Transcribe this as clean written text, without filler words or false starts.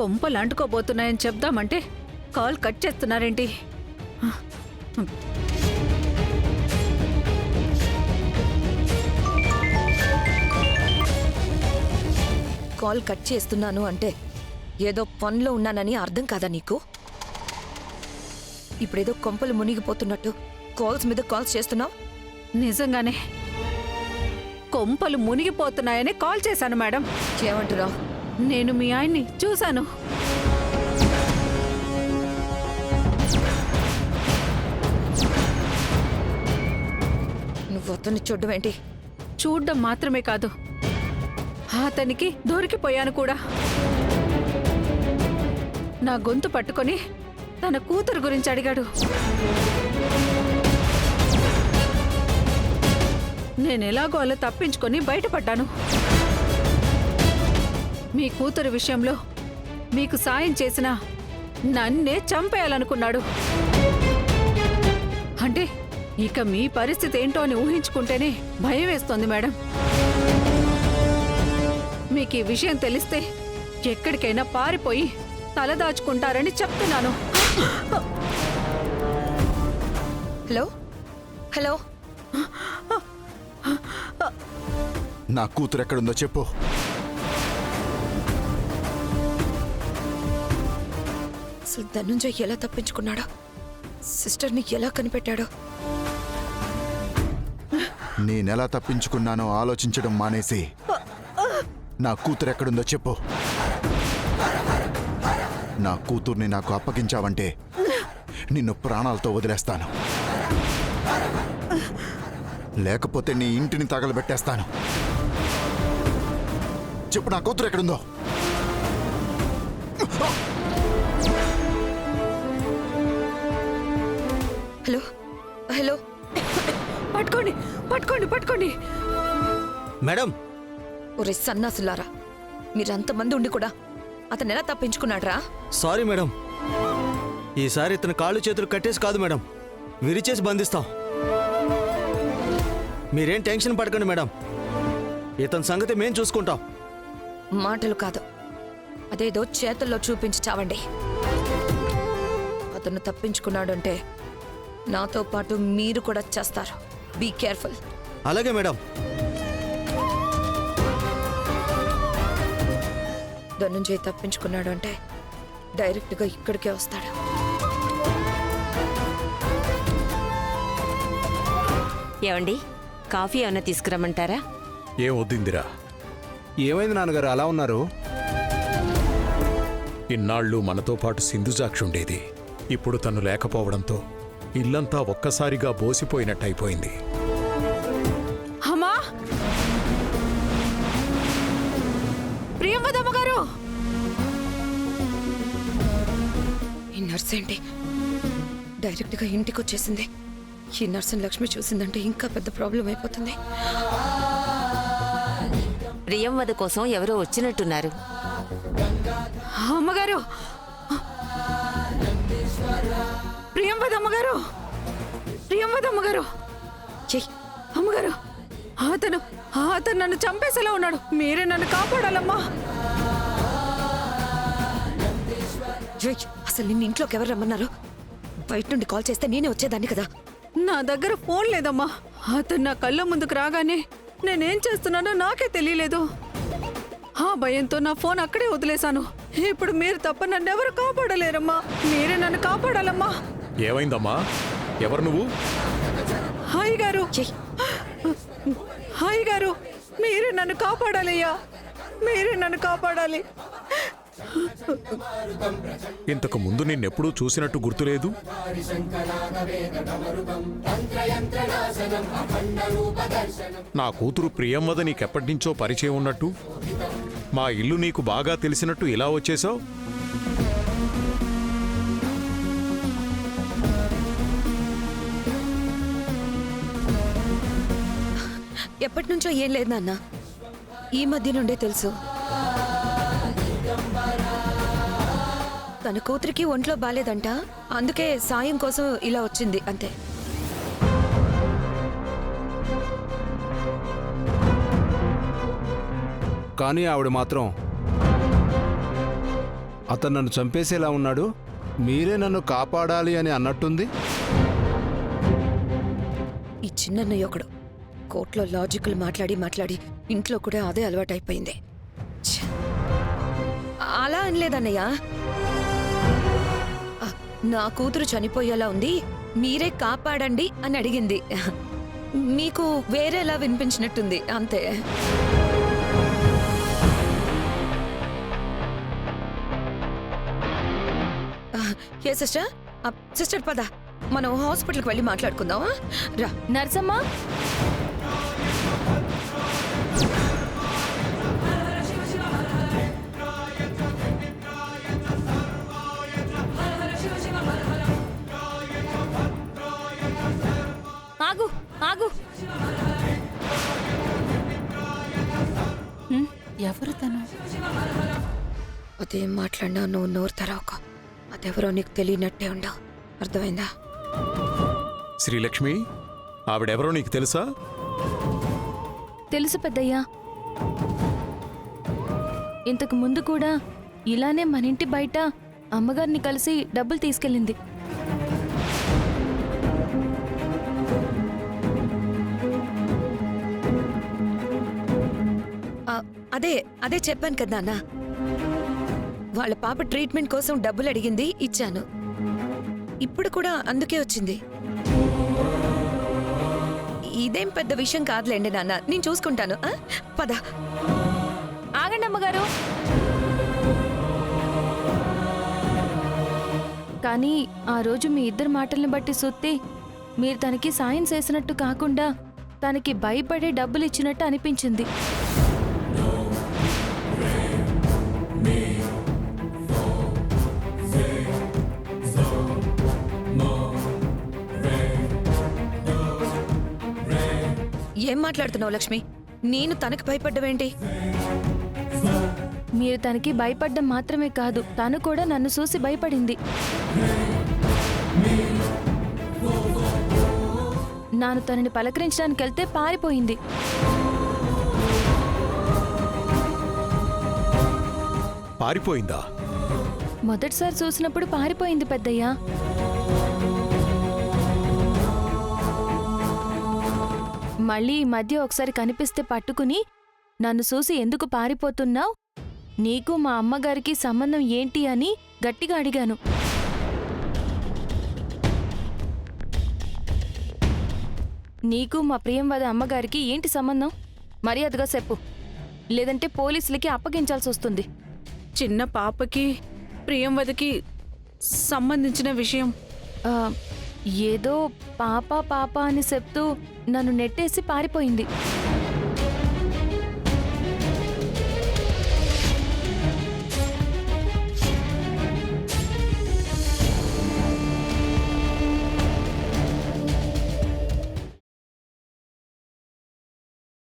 కొంపలు అంటుకోబోతున్నాయని చెప్దామంటే call cut చేస్తున్నారేంటి? Call cut చేస్తున్నాను అంటే ఏదో పనిలో ఉన్నానని అర్థం కాదా నీకు? ఇప్పుడేదో కొంపలు మునిగిపోతున్నట్టు కాల్స్ మీద కాల్స్ చేస్తున్నావు. నిజంగానే కొంపలు మునిగిపోతున్నాయని కాల్ చేశాను మేడం. ఏమంటున్నావు? నేను మీ ఆయన్ని చూశాను. నువ్వు అతన్ని చూడడం ఏంటి? చూడ్డం మాత్రమే కాదు, అతనికి దొరికిపోయాను కూడా. నా గొంతు పట్టుకొని తన కూతురు గురించి అడిగాడు. నేనెలాగో అలా తప్పించుకొని బయటపడ్డాను. మీ కూతురు విషయంలో మీకు సాయం చేసిన నన్నే చంపేయాలనుకున్నాడు. అంటే ఇక మీ పరిస్థితి ఏంటో అని ఊహించుకుంటేనే భయం వేస్తోంది మేడం. మీకు ఈ విషయం తెలిస్తే ఎక్కడికైనా పారిపోయి తలదాచుకుంటారని చెప్తున్నాను. హలో హలో, నా కూతురు ఎక్కడుందో చెప్పు. అసలు ధనుంజయ్ ఎలా తప్పించుకున్నాడో, సిస్టర్ని ఎలా కనిపెట్టాడో. నేనెలా తప్పించుకున్నానో ఆలోచించడం మానేసి నా కూతురు ఎక్కడుందో చెప్పు. నా కూతుర్ని నాకు అప్పగించావంటే నిన్ను ప్రాణాలతో వదిలేస్తాను, లేకపోతే నీ ఇంటిని తగలబెట్టేస్తాను. చెప్పు, నా కూతురు ఎక్కడుందో. హలో హలో, పట్టుకోండి పట్టుకోండి పట్టుకోండి. మేడం, ఒరే సన్నాసులారా, మీరంతమంది ఉండి కూడా అతను ఎలా తప్పించుకున్నాడ్రా? Sorry madam. ఈసారి ఇతను కాళ్ళు చేతులు కట్టేసి కాదు మేడం, విరిచేసి బంధిస్తాం. మీరేం టెన్షన్ పడకండి మేడం, ఇతని సంగతి మేం చూసుకుంటాం. మాటలు కాదు, అదేదో చేతుల్లో చూపించి చావండి. అతను తప్పించుకున్నాడంటే నాతో పాటు మీరు కూడా చేస్తారు. Be careful. అలాగే మేడం. ధనుంజయ్ తప్పించుకున్నాడు అంటే డైరెక్ట్గా ఇక్కడికే వస్తాడు. ఏమండి, కాఫీ ఏమన్నా తీసుకురమ్మంటారా? ఏం వద్దిందిరా? ఏమైంది నాన్నగారు అలా ఉన్నారు? ఇన్నాళ్ళు మనతో పాటు సింధుజాక్షి ఉండేది. ఇప్పుడు తను లేకపోవడంతో ఇల్లంతా ఒక్కసారిగా బోసిపోయినట్టయిపోయింది. అమ్మా, ప్రియంవదమ్మ గారు! ఈ నర్స్ ఏంటి డైరెక్ట్గా ఇంటికి వచ్చేసింది? ఈ నర్సుని లక్ష్మి చూసిందంటే ఇంకా పెద్ద ప్రాబ్లం అయిపోతుంది. ప్రియంవద కోసం ఎవరో వచ్చినట్టున్నారు. అమ్మగారు, ప్రియంవదమ్మగారు, ప్రియంవదమ్మగారు, చెయ్ అమ్మగారు, అతను నన్ను చంపేసేలా ఉన్నాడు. మీరే నన్ను కాపాడాలమ్మా. అసలు నిన్ను ఇంట్లోకి ఎవరు రమ్మన్నారు? బయట నుండి కాల్ చేస్తే నేనే వచ్చేదాన్ని కదా. నా దగ్గర ఫోన్ లేదమ్మా. అతను నా కళ్ళ ముందుకు రాగానే నేనేం చేస్తున్నానో నాకే తెలియలేదు. ఆ భయంతో నా ఫోన్ అక్కడే వదిలేశాను. ఇప్పుడు మీరు తప్ప నన్నెవరు కాపాడలేరమ్మా. మీరే నన్ను కాపాడాలమ్మా. ఏమైందమ్మా? ఎవరు నువ్వు? హాయ్ గారు, హాయ్ గారు, మీరే నన్ను కాపాడాలయ్యా. మీరే నన్ను కాపాడాలి. ఇంతకు ముందు నిన్నెప్పుడూ చూసినట్టు గుర్తులేదు. నా కూతురు ప్రియంవద నీకెప్పటినుంచో పరిచయం ఉన్నట్టు, మా ఇల్లు నీకు బాగా తెలిసినట్టు ఇలా వచ్చేసావు. ఎప్పటి నుంచో ఏం లేదు నాన్న, ఈ మధ్య నుండే తెలుసు. తన కూతురికి ఒంట్లో బాలేదంట, అందుకే సాయం కోసం ఇలా వచ్చింది అంతే. కానీ ఆవిడ మాత్రం అతను నన్ను చంపేసేలా ఉన్నాడు. మీరే నన్ను కాపాడాలి అని అన్నట్టుంది. ఈ చిన్నన్నయ్య ఒకడు కోర్టులో లాజికల్ మాట్లాడి ఇంట్లో కూడా అదే అలవాటైపోయింది. ఛ! అలా అనలేదన్నయ్య. నా కూతురు చనిపోయేలా ఉంది, మీరే కాపాడండి అని అడిగింది. మీకు వేరేలా వినిపించినట్టుంది అంతే. ఏ సిస్టర్, సిస్టర్ పద, మనం హాస్పిటల్కి వెళ్ళి మాట్లాడుకుందామా? రా. నర్సమ్మా, ఆగు ఆగు. ఎవరు తను? అదేం మాట్లాడినా నువ్వు నోరు తెరవక. అదెవరో నీకు తెలియనట్టే ఉండవు, అర్థమైందా? శ్రీలక్ష్మి, ఆవిడెవరో నీకు తెలుసా? తెలుసు పెద్దయ్యా. ఇంతకు ముందు కూడా ఇలానే మన ఇంటి బయట అమ్మగారిని కలిసి డబ్బులు తీసుకెళ్ళింది. అదే అదే చెప్పాను కదా నాన్న. వాళ్ళ పాప ట్రీట్మెంట్ కోసం డబ్బులు అడిగింది, ఇచ్చాను. ఇప్పుడు కూడా అందుకే వచ్చింది. ఇదేం పెద్ద విషయం కాదులేండి నాన్న, నేను చూసుకుంటాను. పద. ఆగండి అమ్మగారు. కానీ ఆ రోజు మీ ఇద్దరు మాటల్ని బట్టి సుత్తి మీరు తనకి సాయం చేసినట్టు కాకుండా తనకి భయపడే డబ్బులు ఇచ్చినట్టు అనిపించింది. ఏం మాట్లాడుతున్నావు లక్ష్మి? నేను తనకు భయపడ్డవేంటి? మీరు తనకి భయపడ్డం మాత్రమే కాదు, తను కూడా నన్ను చూసి భయపడింది. నాను తనని పలకరించడానికి వెళ్తే పారిపోయింది. పారిపోయిందా? మొదటిసారి చూసినప్పుడు పారిపోయింది పెద్దయ్యా. మళ్ళీ ఈ మధ్య ఒకసారి కనిపిస్తే పట్టుకుని నన్ను చూసి ఎందుకు పారిపోతున్నావ్, నీకు మా అమ్మగారికి సంబంధం ఏంటి అని గట్టిగా అడిగాను. నీకు మా ప్రియంవద అమ్మగారికి ఏంటి సంబంధం? మర్యాదగా చెప్పు, లేదంటే పోలీసులకి అప్పగించాల్సి వస్తుంది. చిన్న పాపకి ప్రియంవదకి సంబంధించిన విషయం ఆ, ఏదో పాప పాప అని చెప్తూ నన్ను నెట్టేసి పారిపోయింది.